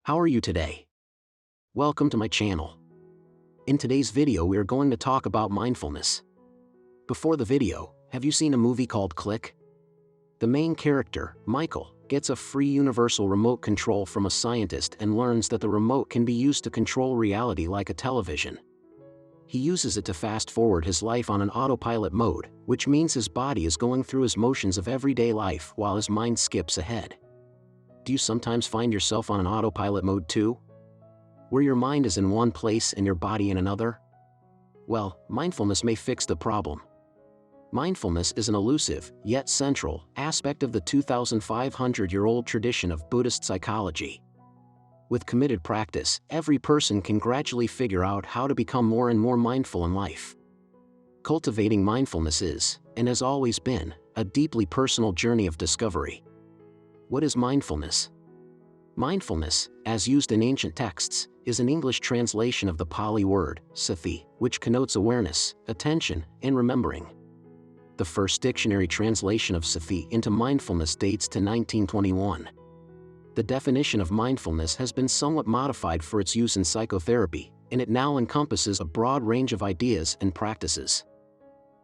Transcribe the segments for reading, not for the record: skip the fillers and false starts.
How are you today? Welcome to my channel. In today's video we are going to talk about mindfulness. Before the video, have you seen a movie called Click? The main character, Michael, gets a free universal remote control from a scientist and learns that the remote can be used to control reality like a television. He uses it to fast forward his life on an autopilot mode, which means his body is going through his motions of everyday life while his mind skips ahead. Do you sometimes find yourself on an autopilot mode too? Where your mind is in one place and your body in another? Well, mindfulness may fix the problem. Mindfulness is an elusive, yet central, aspect of the 2,500-year-old tradition of Buddhist psychology. With committed practice, every person can gradually figure out how to become more and more mindful in life. Cultivating mindfulness is, and has always been, a deeply personal journey of discovery. What is mindfulness? Mindfulness, as used in ancient texts, is an English translation of the Pali word, sati, which connotes awareness, attention, and remembering. The first dictionary translation of sati into mindfulness dates to 1921. The definition of mindfulness has been somewhat modified for its use in psychotherapy, and it now encompasses a broad range of ideas and practices.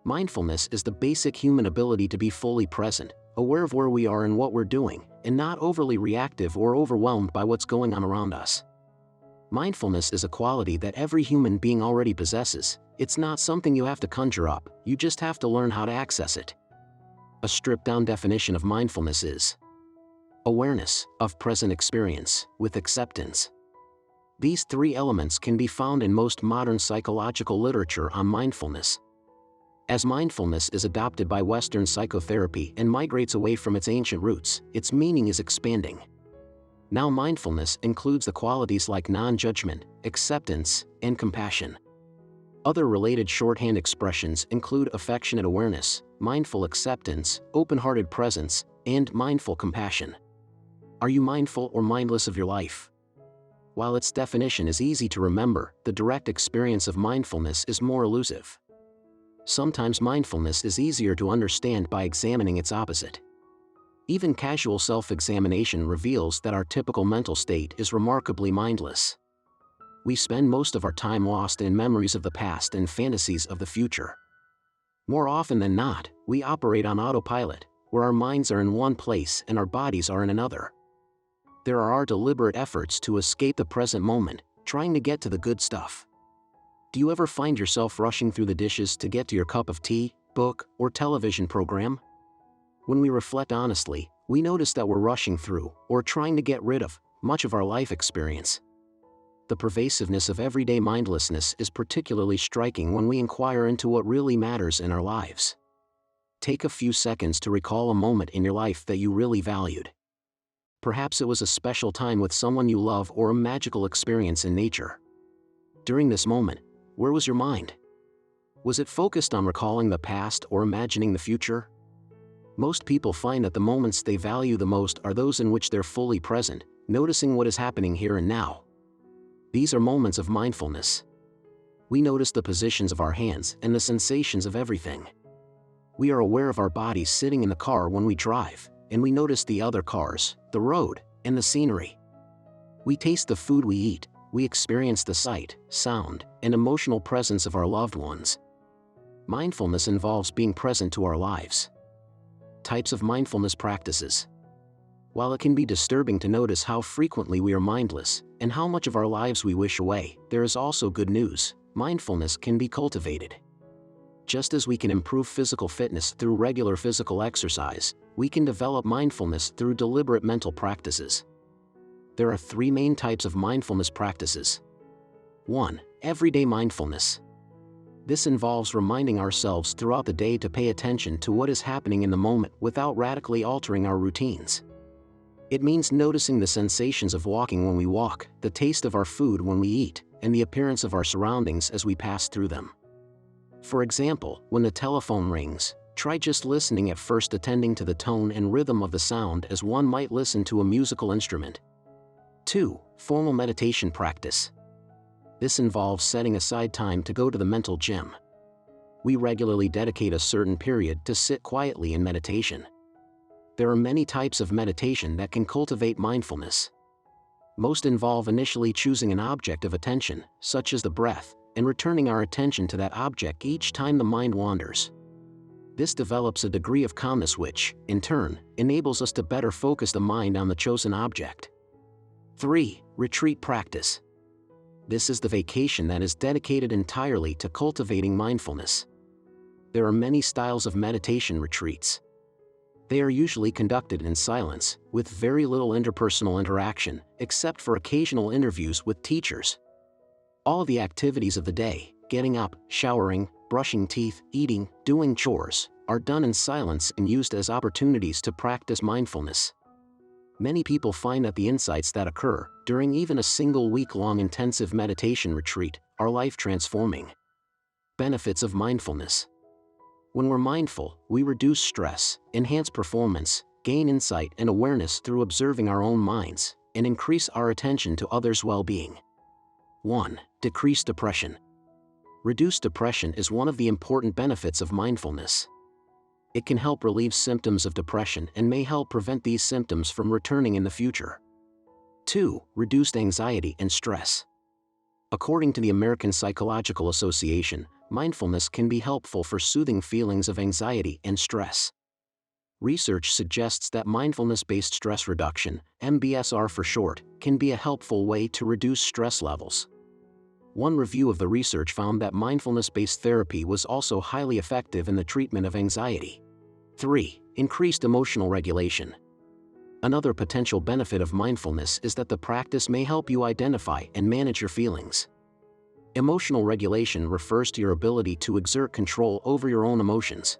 Mindfulness is the basic human ability to be fully present, aware of where we are and what we're doing, and not overly reactive or overwhelmed by what's going on around us. Mindfulness is a quality that every human being already possesses. It's not something you have to conjure up, you just have to learn how to access it. A stripped-down definition of mindfulness is awareness of present experience with acceptance. These three elements can be found in most modern psychological literature on mindfulness. As mindfulness is adopted by Western psychotherapy and migrates away from its ancient roots, its meaning is expanding. Now mindfulness includes the qualities like non-judgment, acceptance, and compassion. Other related shorthand expressions include affectionate awareness, mindful acceptance, open-hearted presence, and mindful compassion. Are you mindful or mindless of your life? While its definition is easy to remember, the direct experience of mindfulness is more elusive. Sometimes mindfulness is easier to understand by examining its opposite. Even casual self-examination reveals that our typical mental state is remarkably mindless. We spend most of our time lost in memories of the past and fantasies of the future. More often than not, we operate on autopilot, where our minds are in one place and our bodies are in another. There are our deliberate efforts to escape the present moment, trying to get to the good stuff. Do you ever find yourself rushing through the dishes to get to your cup of tea, book, or television program? When we reflect honestly, we notice that we're rushing through, or trying to get rid of, much of our life experience. The pervasiveness of everyday mindlessness is particularly striking when we inquire into what really matters in our lives. Take a few seconds to recall a moment in your life that you really valued. Perhaps it was a special time with someone you love or a magical experience in nature. During this moment, where was your mind? Was it focused on recalling the past or imagining the future? Most people find that the moments they value the most are those in which they're fully present, noticing what is happening here and now. These are moments of mindfulness. We notice the positions of our hands and the sensations of everything. We are aware of our bodies sitting in the car when we drive, and we notice the other cars, the road, and the scenery. We taste the food we eat. We experience the sight, sound, and emotional presence of our loved ones. Mindfulness involves being present to our lives. Types of mindfulness practices. While it can be disturbing to notice how frequently we are mindless and how much of our lives we wish away, there is also good news. Mindfulness can be cultivated. Just as we can improve physical fitness through regular physical exercise, we can develop mindfulness through deliberate mental practices. There are three main types of mindfulness practices. 1. Everyday mindfulness. This involves reminding ourselves throughout the day to pay attention to what is happening in the moment without radically altering our routines. It means noticing the sensations of walking when we walk, the taste of our food when we eat, and the appearance of our surroundings as we pass through them. For example, when the telephone rings, try just listening at first, attending to the tone and rhythm of the sound as one might listen to a musical instrument. 2. Formal meditation practice. This involves setting aside time to go to the mental gym. We regularly dedicate a certain period to sit quietly in meditation. There are many types of meditation that can cultivate mindfulness. Most involve initially choosing an object of attention, such as the breath, and returning our attention to that object each time the mind wanders. This develops a degree of calmness which, in turn, enables us to better focus the mind on the chosen object. 3. Retreat practice. This is the vacation that is dedicated entirely to cultivating mindfulness. There are many styles of meditation retreats. They are usually conducted in silence, with very little interpersonal interaction, except for occasional interviews with teachers. All the activities of the day, getting up, showering, brushing teeth, eating, doing chores, are done in silence and used as opportunities to practice mindfulness. Many people find that the insights that occur during even a single week-long intensive meditation retreat are life-transforming. Benefits of mindfulness. When we're mindful, we reduce stress, enhance performance, gain insight and awareness through observing our own minds, and increase our attention to others' well-being. 1. Decrease depression. Reduced depression is one of the important benefits of mindfulness. It can help relieve symptoms of depression and may help prevent these symptoms from returning in the future. 2. Reduced anxiety and stress. According to the American Psychological Association, mindfulness can be helpful for soothing feelings of anxiety and stress. Research suggests that mindfulness-based stress reduction, MBSR for short, can be a helpful way to reduce stress levels. One review of the research found that mindfulness-based therapy was also highly effective in the treatment of anxiety. 3. Increased emotional regulation. Another potential benefit of mindfulness is that the practice may help you identify and manage your feelings. Emotional regulation refers to your ability to exert control over your own emotions.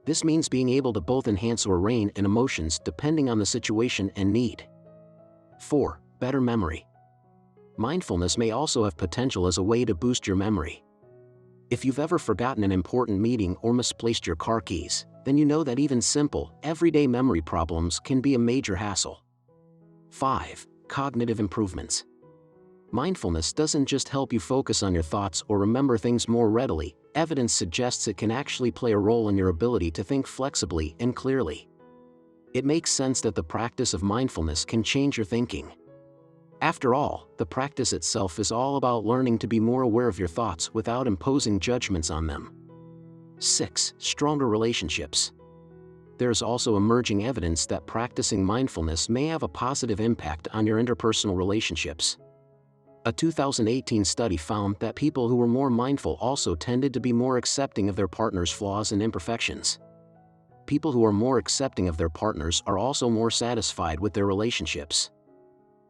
This means being able to both enhance or rein in emotions depending on the situation and need. 4. Better memory. Mindfulness may also have potential as a way to boost your memory. If you've ever forgotten an important meeting or misplaced your car keys, then you know that even simple, everyday memory problems can be a major hassle. 5. Cognitive improvements. Mindfulness doesn't just help you focus on your thoughts or remember things more readily, evidence suggests it can actually play a role in your ability to think flexibly and clearly. It makes sense that the practice of mindfulness can change your thinking. After all, the practice itself is all about learning to be more aware of your thoughts without imposing judgments on them. 6. Stronger relationships. There's also emerging evidence that practicing mindfulness may have a positive impact on your interpersonal relationships. A 2018 study found that people who were more mindful also tended to be more accepting of their partner's flaws and imperfections. People who are more accepting of their partners are also more satisfied with their relationships.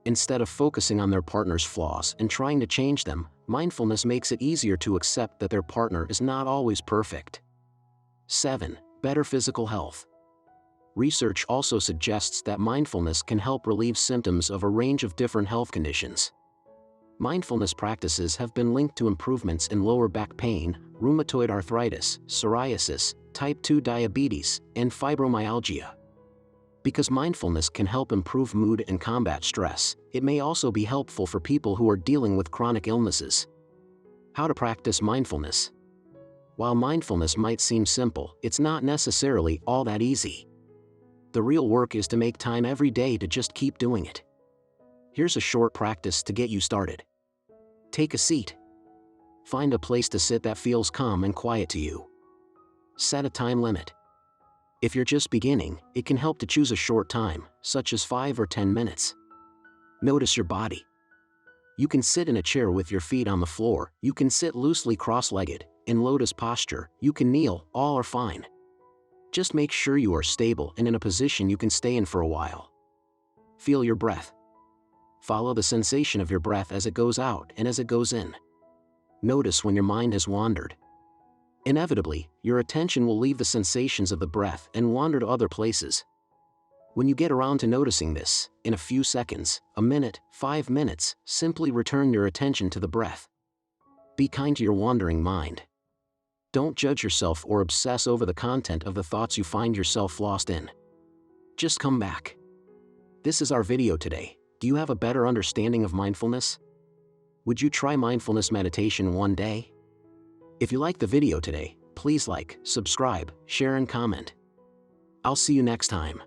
Instead of focusing on their partner's flaws and trying to change them, mindfulness makes it easier to accept that their partner is not always perfect. 7. Better physical health. Research also suggests that mindfulness can help relieve symptoms of a range of different health conditions. Mindfulness practices have been linked to improvements in lower back pain, rheumatoid arthritis, psoriasis, type 2 diabetes, and fibromyalgia. Because mindfulness can help improve mood and combat stress, it may also be helpful for people who are dealing with chronic illnesses. How to practice mindfulness. While mindfulness might seem simple, it's not necessarily all that easy. The real work is to make time every day to just keep doing it. Here's a short practice to get you started. Take a seat. Find a place to sit that feels calm and quiet to you. Set a time limit. If you're just beginning, it can help to choose a short time, such as 5 or 10 minutes. Notice your body. You can sit in a chair with your feet on the floor, you can sit loosely cross-legged, in lotus posture, you can kneel, all are fine. Just make sure you are stable and in a position you can stay in for a while. Feel your breath. Follow the sensation of your breath as it goes out and as it goes in. Notice when your mind has wandered. Inevitably, your attention will leave the sensations of the breath and wander to other places. When you get around to noticing this, in a few seconds, a minute, 5 minutes, simply return your attention to the breath. Be kind to your wandering mind. Don't judge yourself or obsess over the content of the thoughts you find yourself lost in. Just come back. This is our video today. Do you have a better understanding of mindfulness? Would you try mindfulness meditation one day? If you like the video today, please like, subscribe, share and comment. I'll see you next time.